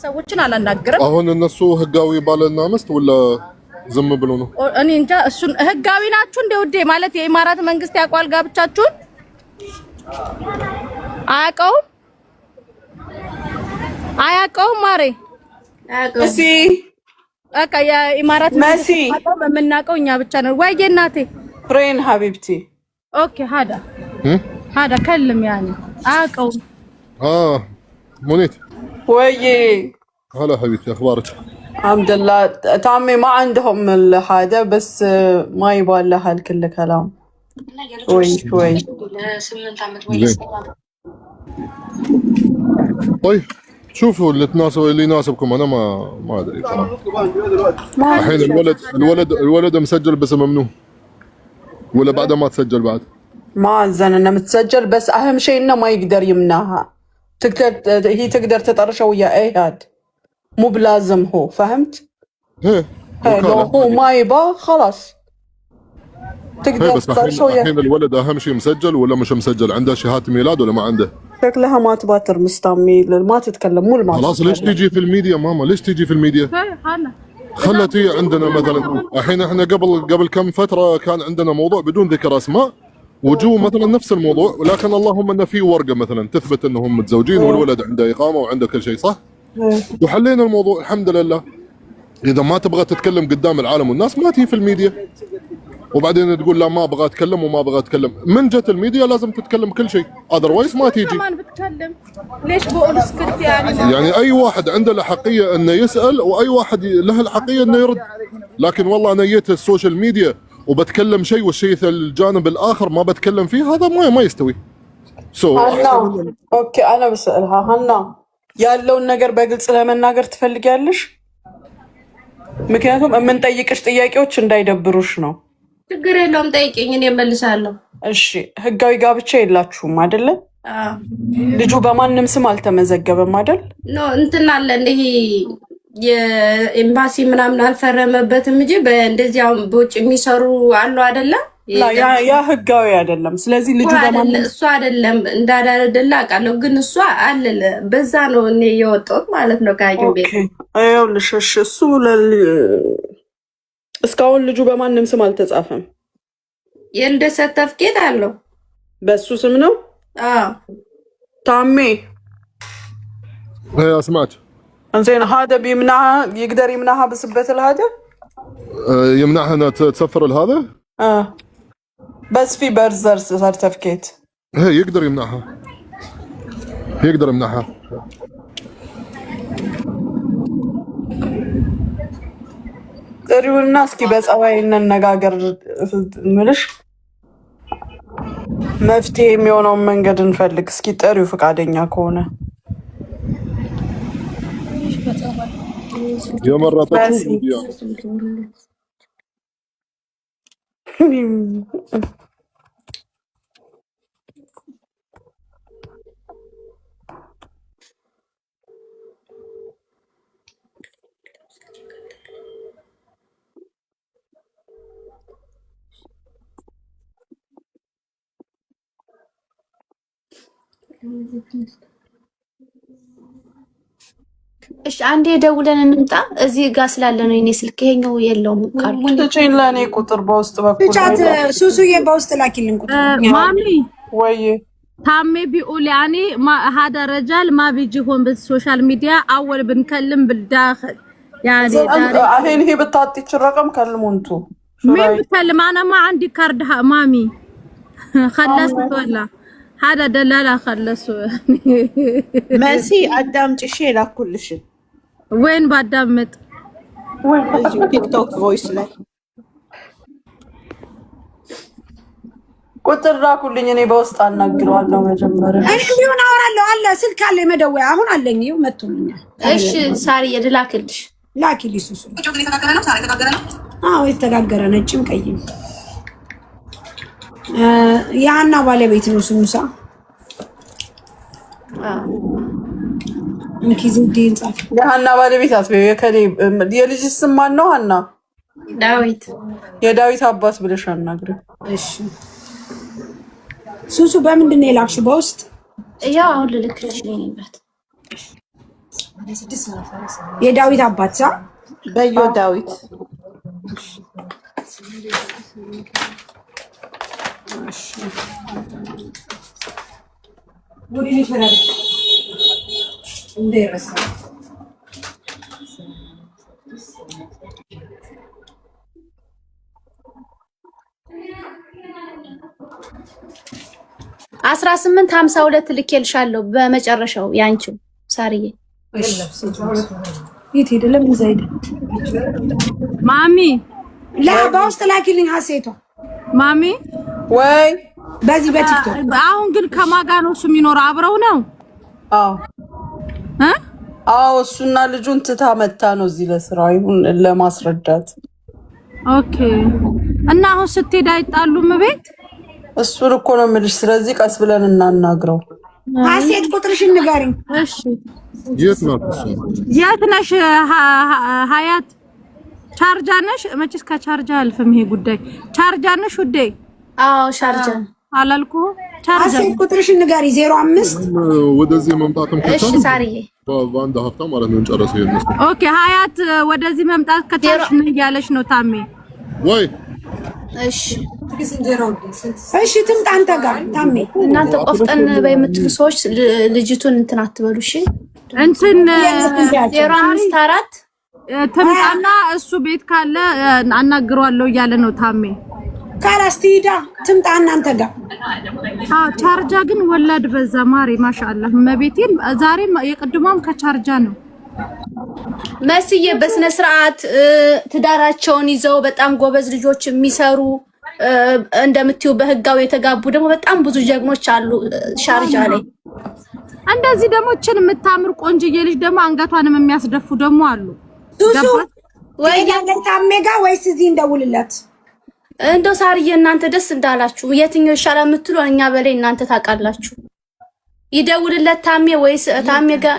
ሰዎችን አላናግርም። አሁን እነሱ ህጋዊ ባልና ሚስት ወላ ዝም ብሎ ነው? እኔ እንጃ። እሱን ህጋዊ ናችሁ እንደ ውዴ ማለት የኢማራት መንግስት ያውቃል ጋብቻችሁን? አያውቀውም ማሬ እሺ በቃ የኢማራት መንግስት የምናውቀው እኛ ብቻ ነው። ወይ እናቴ ፍሬን ሀቢብቲ ኦኬ هذا كلم يعني አያውቀውም። منيت وي هلا حبيبتي اخبارك؟ الحمد لله. تامي ما عندهم هذا بس ما يبغى لها الكل كلام شوي طيب شوفوا اللي يناسبكم. انا ما ادري صراحه. الحين الولد مسجل بس ممنوع ولا بعد ما تسجل بعد؟ ما أذن انه متسجل بس اهم شيء انه ما يقدر يمنعها. تقدر تطرشه ويا ايهاد مو بلازم هو فهمت؟ لو هو ما يبغى خلاص تقدر تطرشه ويا. الحين الولد اهم شيء مسجل ولا مش مسجل؟ عنده شهاده ميلاد ولا ما عنده؟ شكلها ما تبغى ترمس تامي ما تتكلم مو المال. خلاص ليش تيجي في الميديا ماما؟ ليش تيجي في الميديا؟ خلتي عندنا مثلا الحين احنا قبل كم فتره كان عندنا موضوع بدون ذكر اسماء وجو مثلا نفس الموضوع ولكن اللهم انه في ورقه مثلا تثبت انهم متزوجين والولد عنده اقامه وعنده كل شيء صح؟ وحلينا الموضوع الحمد لله. اذا ما تبغى تتكلم قدام العالم والناس ما تيجي في الميديا وبعدين تقول لا ما ابغى اتكلم وما ابغى اتكلم. من جت الميديا لازم تتكلم كل شيء اذروايز ما تيجي. كمان بتكلم ليش بقول سكت يعني اي واحد عنده الحقيه انه يسال واي واحد له الحقيه انه يرد. لكن والله انا جيت السوشيال ميديا وبتكلم شيء والشيء الجانب الاخر ما بتكلم فيه هذا ما يستوي. هنا اوكي انا بسالها هنا ያለውን ነገር በግልጽ ለመናገር ትፈልጊያለሽ? ምክንያቱም የምንጠይቅሽ ጥያቄዎች እንዳይደብሩሽ ነው። ችግር የለውም ጠይቂኝ እኔ እመልሳለሁ። እሺ ህጋዊ ጋብቻ የላችሁም አይደለ? ልጁ በማንም ስም አልተመዘገበም አይደል? ኖ እንትን አለ ይሄ የኤምባሲ ምናምን አልፈረመበትም እንጂ በእንደዚያው በውጭ የሚሰሩ አሉ አይደለ? ያ ህጋዊ አይደለም። ስለዚህ ልጁ በማንም እሱ አይደለም እንዳዳረደላ አውቃለሁ ግን እሱ አለ በዛ ነው እኔ የወጣሁት ማለት ነው ካየው ቤት። አይውልሽ እሱ እስካሁን ልጁ በማንም ስም አልተጻፈም። የልደት ሰርተፍኬት አለው በሱ ስም ነው። ታሜ اسمعك انزين هذا بيمنعها يقدر يمنعها بسبة هذا يمنعها انها تسفر هذا بس في برزر سيرتيفيكيت يقدر يمنعها ጥሪው እና እስኪ በጸባይ እንነጋገር ምልሽ መፍትሄ የሚሆነውን መንገድ እንፈልግ። እስኪ ጥሪው ፈቃደኛ ከሆነ የመረጠችው ሚዲያ እሺ አንዴ ደውለን እንምጣ። እዚህ ጋር ስላለ ነው የኔ ስልክ ይሄኛው የለውም ቃል ትቼን ለኔ ቁጥር በውስጥ በኩል ቻት ሱሱዬ በውስጥ ላኪልን ቁጥር ማሚ ወይ ታሜ بيقول يعني ما هذا رجال ما بيجيهم بالسوشيال ميديا اول بنكلم بالداخل يعني الحين هي بتعطيك الرقم كلموا انتو. مين بتكلم؟ انا ما عندي كارد مامي خلصت ولا هذا دلاله خلصوا ماشي قدامت شي لا كل شيء وين بدمت وين تيك توك فويس ላይ ቁጥር ላኩልኝ እኔ በውስጥ አናግረዋለሁ። መጀመሪያ እሺ ቢሆን አወራለሁ አለ ስልክ አለ መደወያ አሁን አለኝ ይው መጥቶልኛል። እሺ ሳሪ የድላክልሽ ላኪልኝ ሱሱ የተጋገረ ነጭም ቀይም ያና ባለቤት ነው ሱሙሳ እንኪ ዝዲን ጻፍ ያና ባለቤት አትበይ። የከሌ የልጅ ስም ማን ነው? ሀና ዳዊት የዳዊት አባት ብለሽ አናግሪ። እሺ ሱሱ በምንድን ነው የላክሽው? በውስጥ ያው አሁን ልልክልሽ ነው። የዳዊት አባት ሳ በዮ ዳዊት አስራ 1852 ልኬልሻለሁ በመጨረሻው ያንቺው ሳርዬ የት ሄደ? ለምን ዘይደ ማሚ በውስጥ ላኪልኝ ሀሴቷ ማሚ ወይ በዚህ በቲክቶክ አሁን ግን ከማጋ ነው እሱ የሚኖረው አብረው ነው አዎ እ አዎ እሱና ልጁን ትታ መታ ነው እዚህ ለስራ ይሁን ለማስረዳት ኦኬ እና አሁን ስትሄድ አይጣሉም ቤት እሱን እኮ ነው የምልሽ ስለዚህ ቀስ ብለን እናናግረው ሀሴት ቁጥርሽን ንገሪኝ እሺ የት ነሽ ሀያት ቻርጃ ነሽ መቼስ ከቻርጃ አልፈም ይሄ ጉዳይ ቻርጃ ነሽ ውዴ አዎ ቻርጃ አላልኩ ቻርጃ ሀሴት ቁጥርሽን ንገሪ 05 ወደዚህ መምጣትም እሺ ሳርዬ በአንድ ሀፍታ ማለት ነው እንጨርሰው ይነስ ኦኬ ሀያት ወደዚህ መምጣት ከቻልሽ ነው ያለሽ ነው ታሜ ወይ እሺ እሺ ትምጣ አንተ ጋር ታሜ እናንተ ቆፍጠን በየምትሉ ሰዎች ልጅቱን እንትን አትበሉ እሺ እንትን 054 ትምጣና እሱ ቤት ካለ አናግረዋለሁ እያለ ነው ታሜ ካላስቲዳ ትምጣ እናንተ ጋር ቻርጃ ግን ወላድ በዛ ማሪ ማሻአላህ መቤቴን ዛሬ የቅድሟም ከቻርጃ ነው መስዬ በስነ ስርዓት ትዳራቸውን ይዘው በጣም ጎበዝ ልጆች የሚሰሩ እንደምትዩ በህጋው የተጋቡ ደግሞ በጣም ብዙ ጀግኖች አሉ ሻርጃ ላይ እንደዚህ ደግሞ እችን የምታምር ቆንጅዬ ልጅ ደግሞ አንገቷንም የሚያስደፉ ደግሞ አሉ ሱሱ ወይ ታሜ ጋር ወይስ እዚህ እንደውልለት እንደው ሳርዬ እናንተ ደስ እንዳላችሁ የትኛው ይሻላል የምትሉ እኛ በላይ እናንተ ታውቃላችሁ ይደውልለት ታሜ ወይስ ታሜ ጋር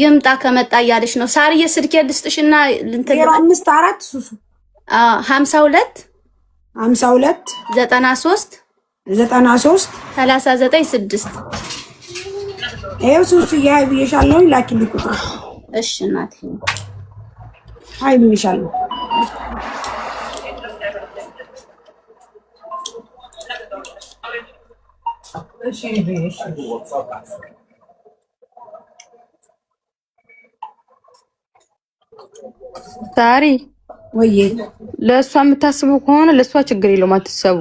ይምጣ ከመጣ እያለች ነው ሳርዬ ስልኬ ልስጥሽና እንትን 54 ሱሱ 52 93 39 6 ይኸው ሱሱ ያይ ብዬሻለሁ ላኪልኝ ቁጥር እሺ እናቴ አይ ብዬሻለሁ እሺ ሳሪ ወይ ለእሷ የምታስቡ ከሆነ ለእሷ ችግር የለውም አትሰቡ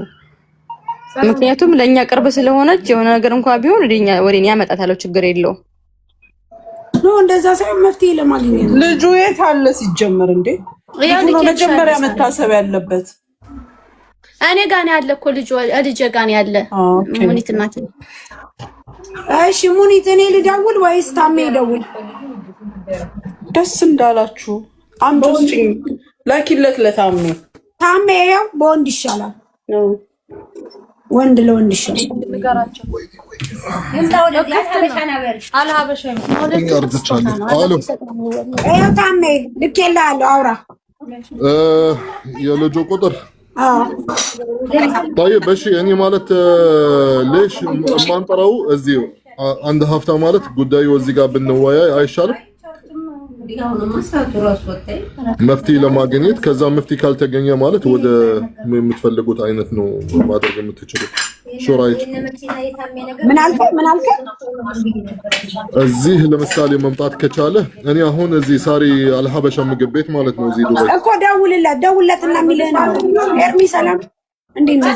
ምክንያቱም ለእኛ ቅርብ ስለሆነች የሆነ ነገር እንኳን ቢሆን ወደኛ ያመጣታለው ችግር የለውም ነው እንደዛ ሳይሆን መፍትሄ ለማግኘት ልጁ የት አለ ሲጀመር እንዴ መጀመሪያ መታሰብ ያለበት እኔ ጋር ነው ያለ እኮ ልጅ ጋር ነው ያለ ሙኒት እናት እሺ ሙኒት እኔ ልደውል ወይስ ታሜ ይደውል ደስ እንዳላችሁ አምጪ ላኪለት ለታሜ ታሜ ያው በወንድ ይሻላል ነው ወንድ ለወንድ ይሻላል ንገራቸው ይምጣው አልሀበሻ ይኸው ታሜ ልኬልሃለሁ አውራ የልጁ ቁጥር طيب እሺ እኔ ማለት ليش ማንጠራው እዚህ አንድ ሀፍታ ማለት ጉዳዩ እዚህ ጋር ብንወያይ አይሻልም መፍትሄ ለማግኘት ከዛ መፍትሄ ካልተገኘ ማለት ወደ የምትፈልጉት አይነት ነው ማድረግ የምትችሉት ሹራይት ምን አልከ እዚህ ለምሳሌ መምጣት ከቻለ እኔ አሁን እዚህ ሳሪ አልሀበሻ ምግብ ቤት ማለት ነው እዚህ ዱባይ እኮ ደውልለትና የሚልህን ኤርሚ ሰላም እንዴት ነው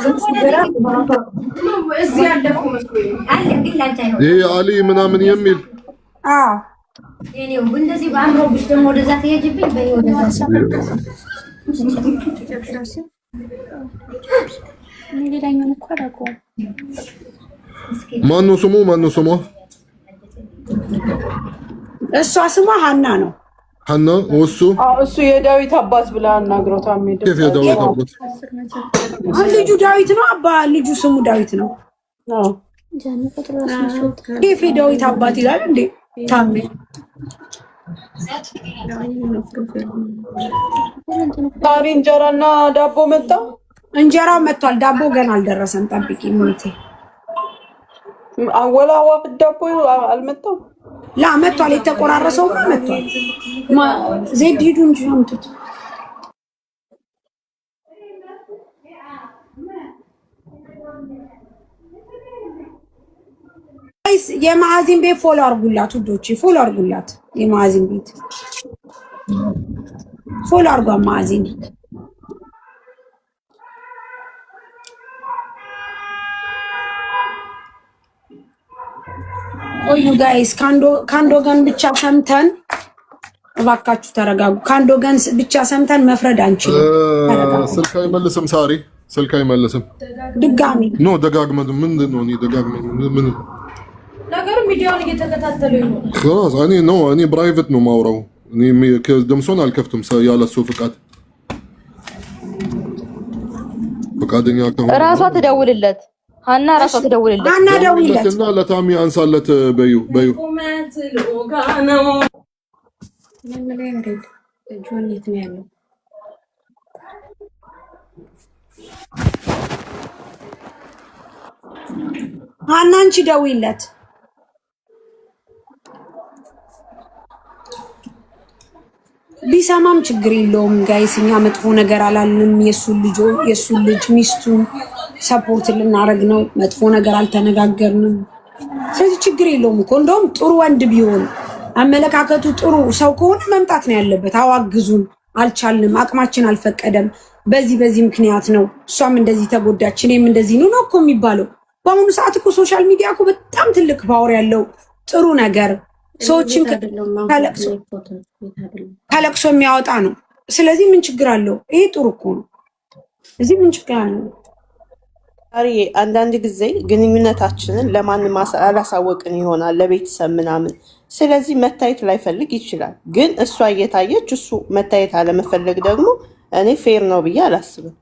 ይሄ አሊ ምናምን የሚል እኔው እንደዚህ ባምሮብሽ ደግሞ ወደዛ ትሄጂብኝ በይወደዛ ሌላኛው እኮ አላውቀውም ማነው ስሙ እሷ ስሟ ሀና ነው ሀና ወሱ እሱ የዳዊት አባት ብላ አናግረው ታሜ ከፍ የዳዊት አባት ልጁ ዳዊት ነው አባ ልጁ ስሙ ዳዊት ነው ከፍ የዳዊት አባት ይላል እንዴ ታሜ ታሪ እንጀራና ዳቦ መጣ እንጀራው መጥቷል ዳቦ ገና አልደረሰም ጠብቂ ሙኒቴ አወላዋ ዳቦ አልመጣም ላ መጥቷል። የተቆራረሰው ጋር መጥቷል። ዜድ ሂዱ እንጂ አምጡት። የማዕዚን ቤት ፎሎ አርጉላት ውዶቼ፣ ፎሎ አርጉላት። የማዕዚን ቤት ፎሎ አርጓ ማዕዚን። ቆዩ ጋይስ፣ ከአንድ ወገን ብቻ ሰምተን እባካችሁ ተረጋጉ። ከአንድ ወገን ብቻ ሰምተን መፍረድ አንችልም። ስልክ አይመልስም ሳሪ፣ ስልክ አይመልስም። ድጋሚ ኖ ደጋግመን ምንድን ነው? እኔ ደጋግመን ምን ነገሩ ሚዲያውን እየተከታተሉ ነው። خلاص እኔ ፕራይቬት ነው ማውራው። እኔ ድምፁን አልከፍትም ያለሱ ፍቃድ። ፍቃደኛ ከሆነ ራሷ ትደውልለት፣ ሀና ራሷ ትደውልለት። ሀና ደውልለት እና ለታሚ አንሳለት። በዩ ሀና አንቺ ደውይለት። ቢሰማም ችግር የለውም ጋይስ፣ እኛ መጥፎ ነገር አላልንም። የሱን ልጅ ሚስቱን ሰፖርት ልናረግ ነው። መጥፎ ነገር አልተነጋገርንም። ስለዚህ ችግር የለውም እኮ እንደውም ጥሩ ወንድ ቢሆን አመለካከቱ ጥሩ ሰው ከሆነ መምጣት ነው ያለበት። አዋግዙን፣ አልቻልንም፣ አቅማችን አልፈቀደም፣ በዚህ ምክንያት ነው፣ እሷም እንደዚህ ተጎዳች፣ እኔም እንደዚህ ነው እኮ የሚባለው። በአሁኑ ሰዓት እኮ ሶሻል ሚዲያ እኮ በጣም ትልቅ ፓወር ያለው ጥሩ ነገር ሰዎችን ከለቅሶ የሚያወጣ ነው። ስለዚህ ምን ችግር አለው? ይሄ ጥሩ እኮ ነው። እዚህ ምን ችግር አለው? አንዳንድ ጊዜ ግንኙነታችንን ለማንም አላሳወቅን ይሆናል፣ ለቤተሰብ ምናምን። ስለዚህ መታየት ላይፈልግ ይችላል። ግን እሷ እየታየች እሱ መታየት አለመፈለግ ደግሞ እኔ ፌር ነው ብዬ አላስብም።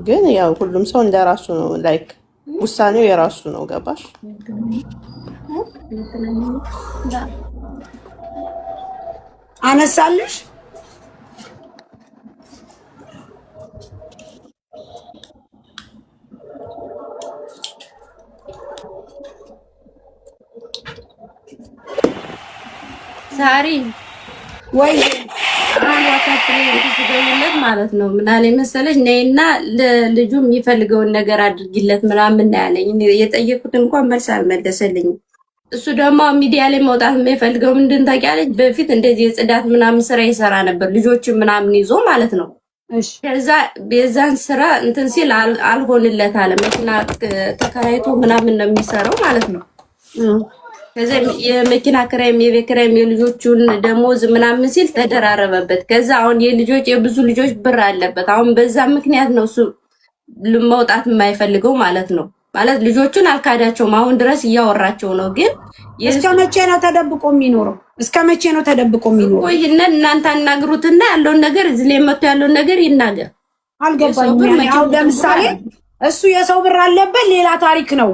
ግን ያው ሁሉም ሰው እንደራሱ ነው፣ ላይክ ውሳኔው የራሱ ነው። ገባሽ? አነሳለሽ ሳሪ ወይ ሲደውልለት ማለት ነው ምን አለኝ መሰለሽ፣ ነይና ለልጁ የሚፈልገውን ነገር አድርጊለት ምናምን ያለኝ። የጠየቁት እንኳን መልስ አልመለሰልኝም። እሱ ደግሞ ሚዲያ ላይ መውጣት የሚፈልገው ምንድን ታውቂያለሽ? በፊት እንደዚህ የጽዳት ምናምን ስራ ይሰራ ነበር፣ ልጆችን ምናምን ይዞ ማለት ነው። ከዛ የዛን ስራ እንትን ሲል አልሆንለት አለ። መኪና ተከራይቶ ምናምን ነው የሚሰራው ማለት ነው። ከዛ የመኪና ክራይም የቤት ክራይም የልጆቹን ደሞዝ ምናምን ሲል ተደራረበበት። ከዛ አሁን የብዙ ልጆች ብር አለበት። አሁን በዛ ምክንያት ነው እሱ መውጣት የማይፈልገው ማለት ነው። ማለት ልጆቹን አልካዳቸውም፣ አሁን ድረስ እያወራቸው ነው። ግን እስከ መቼ ነው ተደብቆ የሚኖረው? እስከ መቼ ነው ተደብቆ የሚኖረው? ቆይነን እናንተ አናግሩትና ያለውን ነገር እዚህ ላይ መጥቶ ያለውን ነገር ይናገር። አልገባኝም። አሁን ለምሳሌ እሱ የሰው ብር አለበት ሌላ ታሪክ ነው።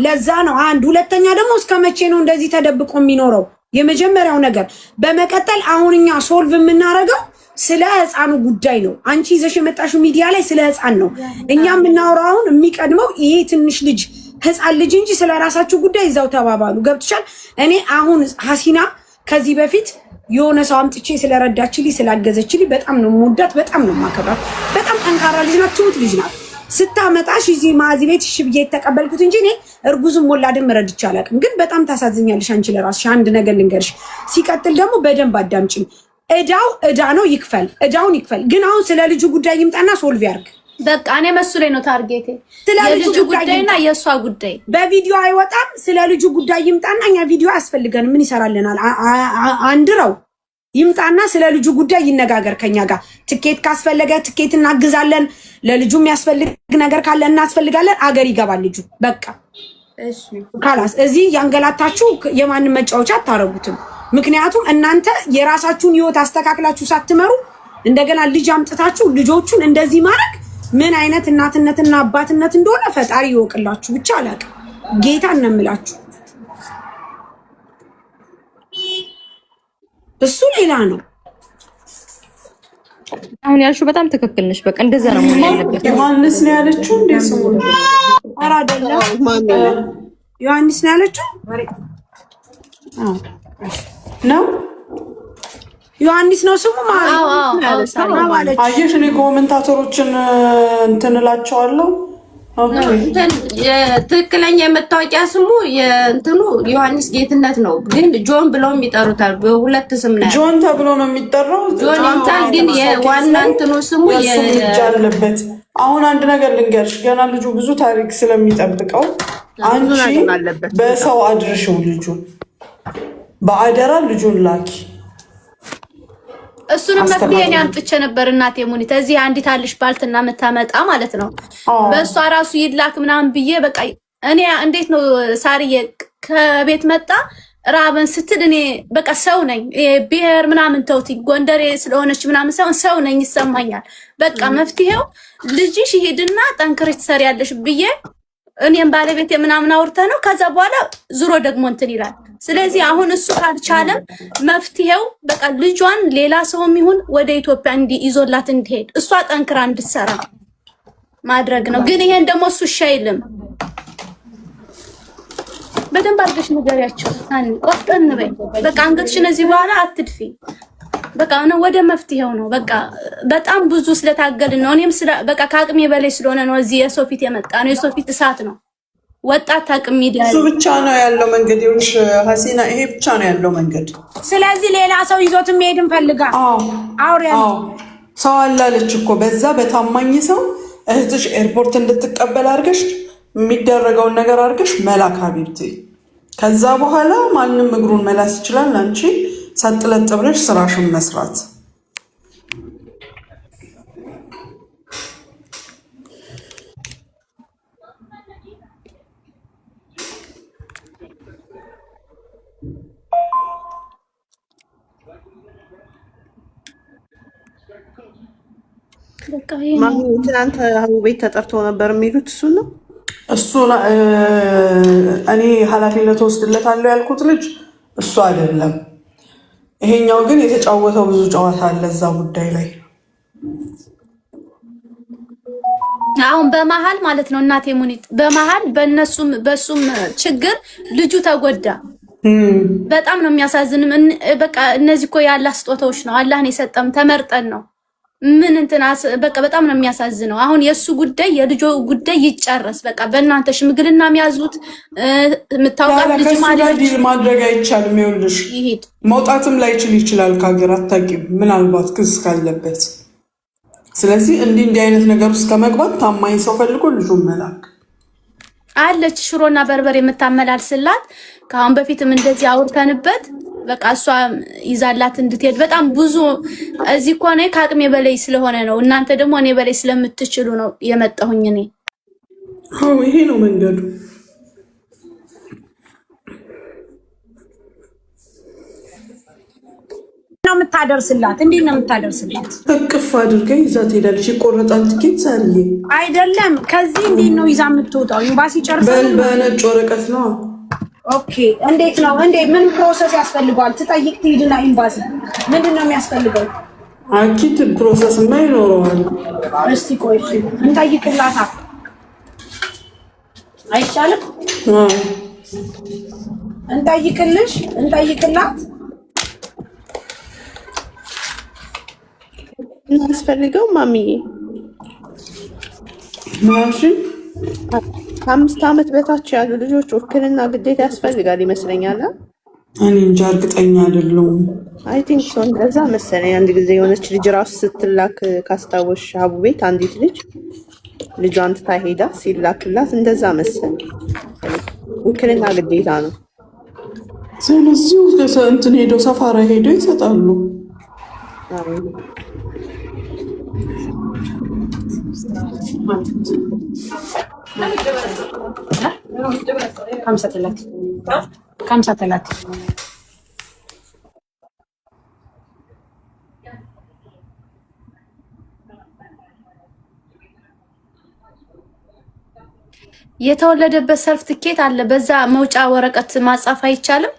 ለዛ ነው አንድ። ሁለተኛ ደግሞ እስከ መቼ ነው እንደዚህ ተደብቆ የሚኖረው? የመጀመሪያው ነገር። በመቀጠል አሁን እኛ ሶልቭ የምናደርገው ስለ ህፃኑ ጉዳይ ነው። አንቺ ይዘሽ የመጣሽው ሚዲያ ላይ ስለ ህፃን ነው። እኛ የምናወራው አሁን የሚቀድመው ይሄ ትንሽ ልጅ ህፃን ልጅ እንጂ ስለ ራሳችሁ ጉዳይ እዛው ተባባሉ። ገብቶሻል? እኔ አሁን ሀሲና ከዚህ በፊት የሆነ ሰው አምጥቼ ስለረዳችልኝ ስላገዘችልኝ በጣም ነው የምወዳት፣ በጣም ነው የማከብራት። በጣም ጠንካራ ልጅ ናት፣ ትሁት ልጅ ናት። ስታመጣሽ እዚህ ማዚ ቤት እሺ ብዬ የተቀበልኩት እንጂ እኔ እርጉዝም ወላድም ረድቼ አላውቅም። ግን በጣም ታሳዝኛለሽ አንቺ ለራስሽ። አንድ ነገር ልንገርሽ፣ ሲቀጥል ደግሞ በደንብ አዳምጪኝ። እዳው እዳ ነው፣ ይክፈል፣ እዳውን ይክፈል። ግን አሁን ስለ ልጁ ጉዳይ ይምጣና ሶልቭ ያርግ። በቃ እኔ መስሎኝ ነው ታርጌቴ ስለ ልጁ ጉዳይና የሷ ጉዳይ በቪዲዮ አይወጣም። ስለ ልጁ ጉዳይ ይምጣና እኛ ቪዲዮ ያስፈልገን ምን ይሰራልናል? አንድረው ይምጣና ስለ ልጁ ጉዳይ ይነጋገር ከኛ ጋር። ትኬት ካስፈለገ ትኬት እናግዛለን። ለልጁ የሚያስፈልግ ነገር ካለ እናስፈልጋለን። አገር ይገባል ልጁ። በቃ እሺ ካላስ እዚህ ያንገላታችሁ የማንን መጫወቻ አታረጉትም። ምክንያቱም እናንተ የራሳችሁን ህይወት አስተካክላችሁ ሳትመሩ እንደገና ልጅ አምጥታችሁ ልጆቹን እንደዚህ ማድረግ ምን አይነት እናትነትና አባትነት እንደሆነ ፈጣሪ ይወቅላችሁ። ብቻ አላውቅም፣ ጌታ እንምላችሁ። እሱ ሌላ ነው። አሁን ያልሽው በጣም ትክክል ነሽ። በቃ እንደዛ ነው መሆን ያለበት። ዮሐንስ ነው ያለችው እንዴ? ስሙ ኧረ አይደለም ዮሐንስ ነው ያለችው ነው ዮሐንስ ነው ስሙ ማለት አየሽ፣ እኔ ኮሜንታተሮችን እንትን እላቸዋለሁ። ትክክለኛ የመታወቂያ ስሙ የእንትኑ ዮሐንስ ጌትነት ነው፣ ግን ጆን ብለውም ይጠሩታል። በሁለት ስም ነው። ጆን ተብሎ ነው የሚጠራው። ጆን ይምታል፣ ግን የዋና እንትኑ ስሙ ልጅ አለበት። አሁን አንድ ነገር ልንገርሽ፣ ገና ልጁ ብዙ ታሪክ ስለሚጠብቀው አንቺ በሰው አድርሽው፣ ልጁን በአደራ ልጁን ላኪ። እሱንም መፍትሄን ያምጥቼ ነበር እናቴ ሙኒት፣ እዚህ አንዲት አልሽ ባልትና መታመጣ ማለት ነው። በእሷ ራሱ ይላክ ምናምን ብዬ በቃ እኔ እንዴት ነው ሳርዬ ከቤት መጣ ራበን ስትል እኔ በቃ ሰው ነኝ፣ ብሔር ምናምን ተውት፣ ጎንደሬ ስለሆነች ምናምን ሰው ነኝ ይሰማኛል። በቃ መፍትሄው ልጅሽ ይሄድና ጠንክረሽ ትሰሪያለሽ ብዬ እኔም ባለቤት ምናምን አውርተ ነው። ከዛ በኋላ ዙሮ ደግሞ እንትን ይላል። ስለዚህ አሁን እሱ ካልቻለም መፍትሄው በቃ ልጇን ሌላ ሰውም ይሁን ወደ ኢትዮጵያ ይዞላት እንዲሄድ እሷ ጠንክራ እንድትሰራ ማድረግ ነው። ግን ይሄን ደግሞ እሱ እሺ አይልም። በደንብ አድርገሽ ንገሪያቸው። ቆፍጠን በይ በቃ አንገትሽን እዚህ በኋላ አትድፊ። በቃ ነው ወደ መፍትሄው ነው። በቃ በጣም ብዙ ስለታገልን ነው። እኔም በቃ ከአቅሜ በላይ ስለሆነ ነው እዚህ የሰው ፊት የመጣ ነው። የሰው ፊት እሳት ነው። ወጣት አቅም ሚዲያ እሱ ብቻ ነው ያለው መንገድ። ይኸውልሽ ሀሲና፣ ይሄ ብቻ ነው ያለው መንገድ። ስለዚህ ሌላ ሰው ይዞት መሄድ እንፈልጋ አውሪያ ሰው አላለች እኮ በዛ በታማኝ ሰው እህትሽ ኤርፖርት እንድትቀበል አድርገሽ የሚደረገውን ነገር አድርገሽ መላክ ሀቢብቲ። ከዛ በኋላ ማንም እግሩን መላስ ይችላል። አንቺ ሳጥለጥ ብለሽ ስራሽን መስራት። ትናንት ሀቡ ቤት ተጠርቶ ነበር የሚሉት እሱ ነው። እኔ ኃላፊነት ወስድለታለሁ ያልኩት ልጅ እሱ አይደለም። ይሄኛው ግን የተጫወተው ብዙ ጨዋታ አለ እዛ ጉዳይ ላይ። አሁን በመሀል ማለት ነው እናቴ ሙኒት፣ በመሀል በሱም ችግር ልጁ ተጎዳ። በጣም ነው የሚያሳዝንም። በቃ እነዚህ እኮ የአላህ ስጦታዎች ነው። አላህን የሰጠም ተመርጠን ነው። ምን እንትናስ በቃ በጣም ነው የሚያሳዝነው። አሁን የሱ ጉዳይ የልጆ ጉዳይ ይጨረስ። በቃ በእናንተ ሽምግልና የሚያዙት የምታውቃት ልጅ ማለት ዲል ማድረግ አይቻልም። ይኸውልሽ መውጣትም ላይችል ይችላል ከሀገር አታውቂም፣ ምናልባት ክስ ካለበት። ስለዚህ እንዲህ አይነት ነገር ውስጥ ከመግባት ታማኝ ሰው ፈልጎ ልጁን መላክ አለች። ሽሮና በርበሬ የምታመላልስላት ከአሁን በፊትም እንደዚህ አውርተንበት በቃ እሷ ይዛላት እንድትሄድ በጣም ብዙ እዚህ እኮ ነው ከአቅሜ በላይ ስለሆነ ነው። እናንተ ደግሞ እኔ በላይ ስለምትችሉ ነው የመጣሁኝ እኔ። ይሄ ነው መንገዱ። ነው የምታደርስላት። እንዴት ነው የምታደርስላት? እቅፍ አድርገኝ ይዛ ትሄዳለች። ይቆረጣል ትኬት ዛሬ አይደለም። ከዚህ እንዴት ነው ይዛ የምትወጣው? ኤምባሲ ጨርሰን በነጭ ወረቀት ነው። ኦኬ፣ እንዴት ነው ምን ፕሮሰስ ያስፈልገዋል? ትጠይቅ ትሄድና ኤምባሲ ምንድን ነው የሚያስፈልገው? አኪት ፕሮሰስ እና ይኖረዋል። እስቲ ቆይ እንጠይቅላታ አይቻልም? እንጠይቅላት እናስፈልገው ማሚዬ ማሽ ከ5 ዓመት በታች ያሉ ልጆች ውክልና ግዴታ ያስፈልጋል ይመስለኛል። እኔ እንጃ እርግጠኛ አይደለሁም። አይ ቲንክ ሶ እንደዛ መሰለኝ። አንድ ጊዜ የሆነች ልጅ ራሱ ስትላክ ካስታወሽ ሀቡ ቤት አንዲት ልጇን ትታ ሄዳ ሲላክላት እንደዛ መሰለኝ። ውክልና ግዴታ ነው። ስለዚህ እንትን ሄደው ሰፋራ ሄደው ይሰጣሉ። ከምሰተላት የተወለደበት ሰልፍ ትኬት አለ። በዛ መውጫ ወረቀት ማጻፍ አይቻልም?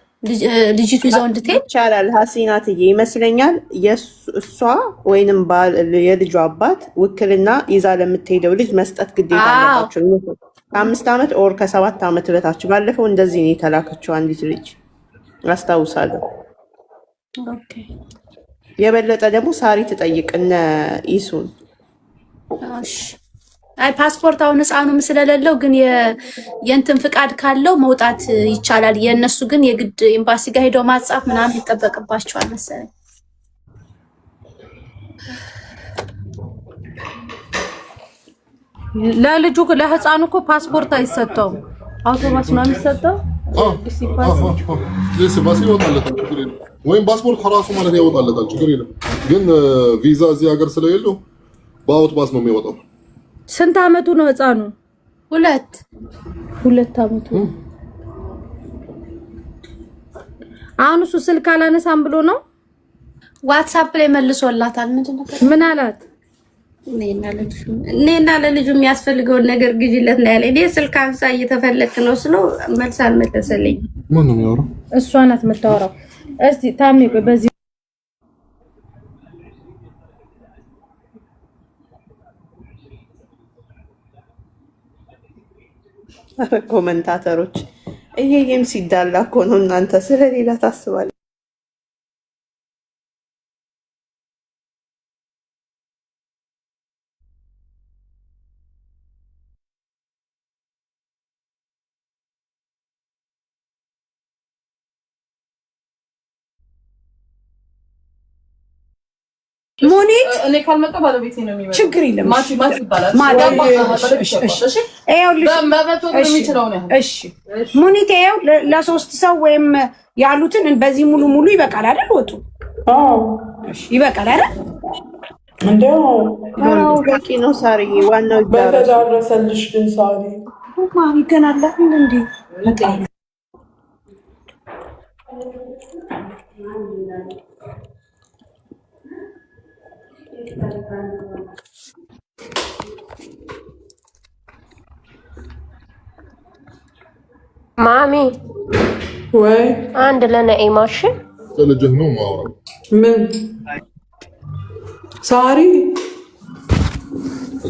ልጅቱ ይዘው እንድትሄድ ይቻላል። ሀሲናትዬ ይመስለኛል እሷ ወይንም የልጁ አባት ውክልና ይዛ ለምትሄደው ልጅ መስጠት ግዴታ አለባቸው። ከ5 ዓመት ኦር ከ7 ዓመት በታች። ባለፈው እንደዚህ ነው የተላከችው አንዲት ልጅ አስታውሳለሁ። የበለጠ ደግሞ ሳሪ ትጠይቅ እነ ኢሱን። አይ ፓስፖርት አሁን ህፃኑም ስለሌለው ግን የእንትን ፍቃድ ካለው መውጣት ይቻላል። የእነሱ ግን የግድ ኤምባሲ ጋር ሄደው ማጻፍ ምናምን ይጠበቅባቸዋል መሰለኝ። ለልጁ ለህፃኑ እኮ ፓስፖርት አይሰጠውም። አውቶማቲክ ነው የሚሰጠው። ሲባሲ ይወጣለታል ችግር የለም። ወይም ፓስፖርት ራሱ ማለት ያወጣለታል ችግር የለም። ግን ቪዛ እዚህ ሀገር ስለሌለው በአውቶባስ ነው የሚወጣው። ስንት አመቱ ነው ህፃኑ? 2 አመቱ። አሁን እሱ ስልክ አላነሳም ብሎ ነው ዋትስአፕ ላይ መልሶላታል። ምን አላት? እኔና ለልጁ የሚያስፈልገውን ነገር ግዢለት ነው ያለኝ። እኔ ስልክ አንሳ እየተፈለክ ነው ስለው መልስ አልመለሰልኝ። ማን ነው የሚያወራው? እሷ ናት የምታወራው። እስቲ ታሜ ቆይ በዚህ ኮመንታተሮች እየየም ሲዳላ እኮ ነው። እናንተ ስለሌላ ታስባለ። ሙኒት እኔ ካልመጣ ባለቤቴ ነው የሚመጣው። ችግር የለም። ማቲ ይባላል። እሺ ሙኒት ይኸው ለሶስት ሰው ወይም ያሉትን በዚህ ሙሉ ይበቃል አይደል? ወጡ ይበቃል አይደል? እንደው በቂ ነው ሳርዬ። ዋናው በተዳረሰልሽ ግን ሳሪ ማሚ ገና አላት እንዴ? ማሚ ወይ አንድ ለነኢማሽ ልጅህ ነው ማውራ ምን ሳሪ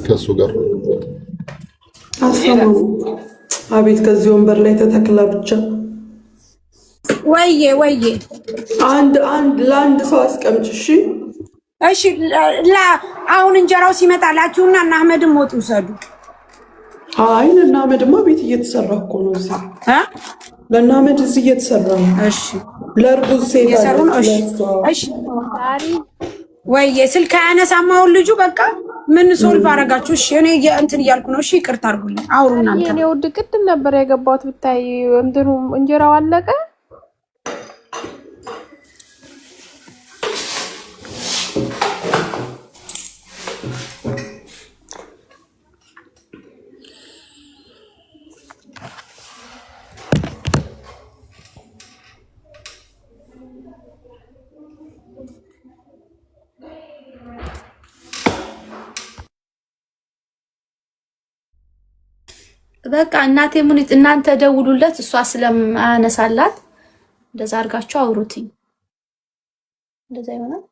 ከሱ ጋር አሰሙ። አቤት ከዚህ ወንበር ላይ ተተክላ ብቻ ወይዬ አንድ ለአንድ ሰው አስቀምጭ። እሺ አሁን እንጀራው ሲመጣላችሁና እና አህመድም ወጡ ሰዱ። አይ ለእነ አህመድማ ቤት እየተሰራ እኮ ነው እዚህ ለእነ አህመድ እዚህ እየተሰራ ነው። እሺ ለእርጉዝ ሴት እየሰሩ ነው። እሺ ወይዬ ስልክ አያነሳም አሁን ልጁ። በቃ ምን ሶልቭ አደረጋችሁ? እሺ እኔ እንትን እያልኩ ነው። እሺ ይቅርታ አድርጉልኝ። አውሩ እናንተ። የኔ ውድ ቅድም ነበር የገባሁት ብታይ እንትኑ እንጀራው አለቀ። በቃ እናቴ ሙኒት እናንተ ደውሉለት፣ እሷ ስለማያነሳላት እንደዛ አድርጋችሁ አውሩትኝ። እንደዛ ይሆናል።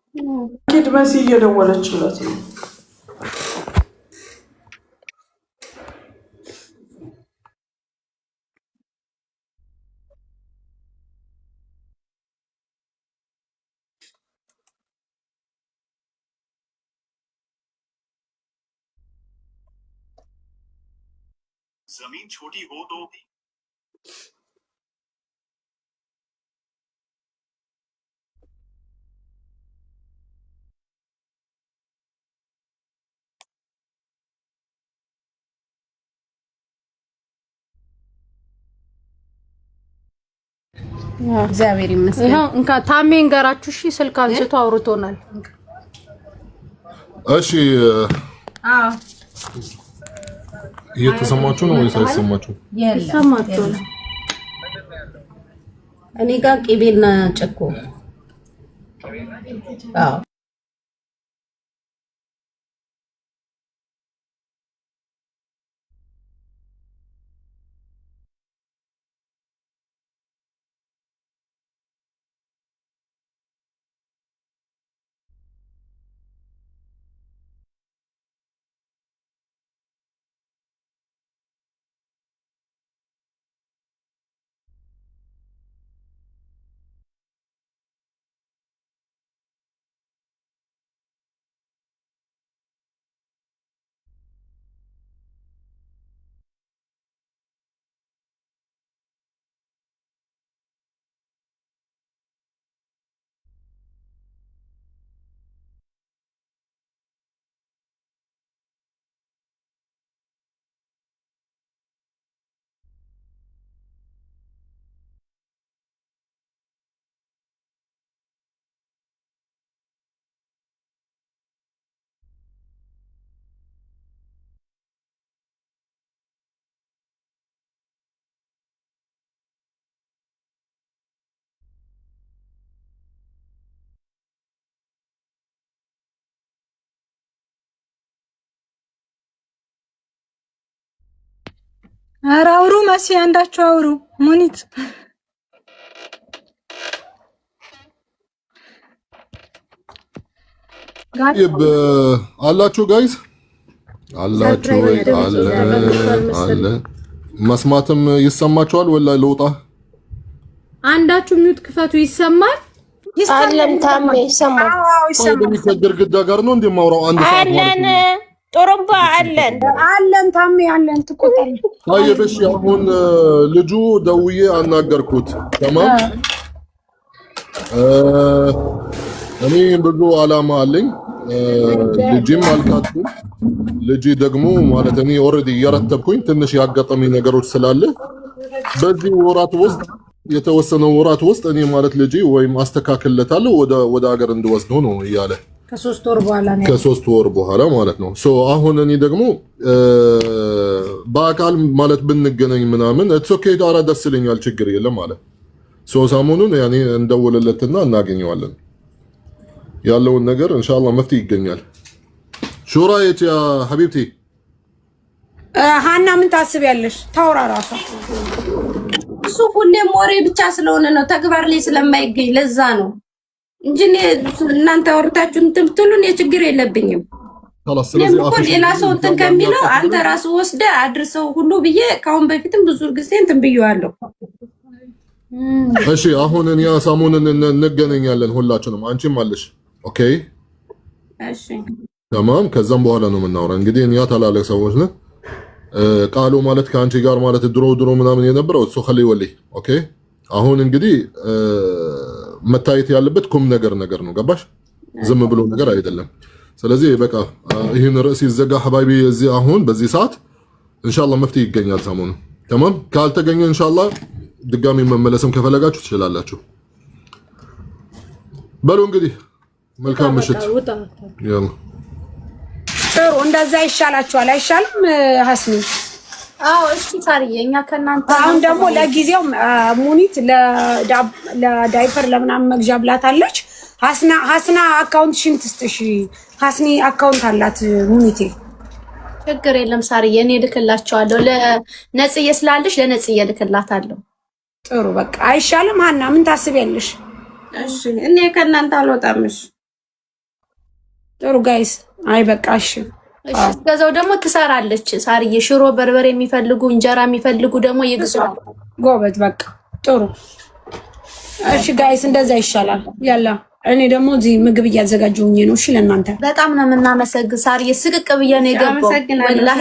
ኪድ መሲ እየደወለችለት ነው። जमीन छोटी हो तो እግዚአብሔር ይመስገን። ይሄው እንካ ታሜ እንገራችሁ። እሺ ስልክ አንስቶ አውርቶናል። እሺ እየተሰማችሁ ነው ወይስ አይሰማችሁ? ይሰማችሁ። እኔ ጋር ቅቤና ጨኮ አዎ ኧረ አውሩ መሲ አንዳችሁ አውሩ ሙኒት አላችሁ ጋይስ አላችሁ ወይ አለ መስማትም ይሰማችኋል ወላ ለውጣ አንዳችሁ ሚውት ክፈቱ ይሰማል አለን ታሜ ይሰማል አዎ ይሰማል ግድግዳ ጋር ነው እንደማውራው አንድ ሰዓት አለን ጥሩምባ አለን ታሜ አለን ትቆጣለህ ታየበሽ አሁን ልጁ ደውዬ አናገርኩት ተማም እኔ ብዙ አላማ አለኝ ልጅም አልካቱ ልጅ ደግሞ ማለት እኔ ኦሬዲ እየረተብኩኝ ትንሽ ያጋጠመኝ ነገሮች ስላለ በዚህ ወራት ውስጥ የተወሰነው ወራት ውስጥ እኔ ማለት ልጅ ወይም አስተካክለታለሁ ወደ ሀገር እንድወስደው ነው እያለ ከ3 ወር በኋላ ማለት ነው ሶ አሁን እኔ ደግሞ በአካል ማለት ብንገናኝ ምናምን እትስ ኦኬ ታራ ደስ ይለኛል ችግር የለም ማለት ሶ ሳሙኑን ያኔ እንደወለለትና እናገኘዋለን ያለውን ነገር ኢንሻአላህ መፍትሄ ይገኛል ሹራ የት ያ ሐቢብቲ ሃና ምን ታስቢያለሽ ታውራ ራሷ እሱ ሁሌም ወሬ ብቻ ስለሆነ ነው ተግባር ላይ ስለማይገኝ ለዛ ነው እንጂ እናንተ ወርታችሁ እንትን ብትሉን የችግር የለብኝም خلاص ስለዚህ አፍሽ ሌላ ሰው እንትን ከሚለው አንተ ራሱ ወስደ አድርሰው ሁሉ ብዬ ካሁን በፊትም ብዙ ጊዜ እንትን ብየዋለሁ እሺ አሁን እኛ ሳሙንን እንገናኛለን ሁላችንም አንቺም አለሽ ኦኬ እሺ تمام ከዛም በኋላ ነው የምናወራው እንግዲህ እኛ ታላላቅ ሰዎች ነን ቃሉ ማለት ከአንቺ ጋር ማለት ድሮ ምናምን የነበረው እሱ خلي ወሊ ኦኬ አሁን እንግዲህ መታየት ያለበት ኩም ነገር ነው ገባሽ ዝም ብሎ ነገር አይደለም ስለዚህ በቃ ይሄን ርዕስ ይዘጋ ሐባይቢ እዚህ አሁን በዚህ ሰዓት ኢንሻአላህ መፍትሄ ይገኛል ሰሞኑ تمام ካልተገኘ ኢንሻአላህ ድጋሚ መመለስም ከፈለጋችሁ ትችላላችሁ በሉ እንግዲህ መልካም ምሽት ያላ ጥሩ እንደዛ ይሻላችኋል አይሻልም ሐስኒ አዎ እሺ ሳርዬ እኛ ከናንተ አሁን ደግሞ ለጊዜው ሙኒት ለዳይፐር ለምናምን መግዣ ብላታለች ሐስና አካውንት ሽን ትስጥሽ ሐስኒ አካውንት አላት ሙኒቴ ችግር የለም ሳርዬ እኔ ልክላቸዋለሁ ለነጽዬ ስላለሽ ለነጽዬ ልክላታለሁ ጥሩ በቃ አይሻልም ሃና ምን ታስቢያለሽ እሺ እኔ ከናንተ አልወጣምሽ ጥሩ ጋይስ አይ በቃ እሺ ከዛው ደግሞ ትሰራለች ሳርዬ ሽሮ በርበሬ የሚፈልጉ እንጀራ የሚፈልጉ ደግሞ ይግዛው ጎበዝ በቃ ጥሩ እሺ ጋይስ እንደዛ ይሻላል ያላ እኔ ደግሞ እዚህ ምግብ እያዘጋጀሁኝ ነው እሺ ለእናንተ በጣም ነው የምናመሰግን ሳርዬ ስቅቅ ብዬ ነው የገባው ወላሂ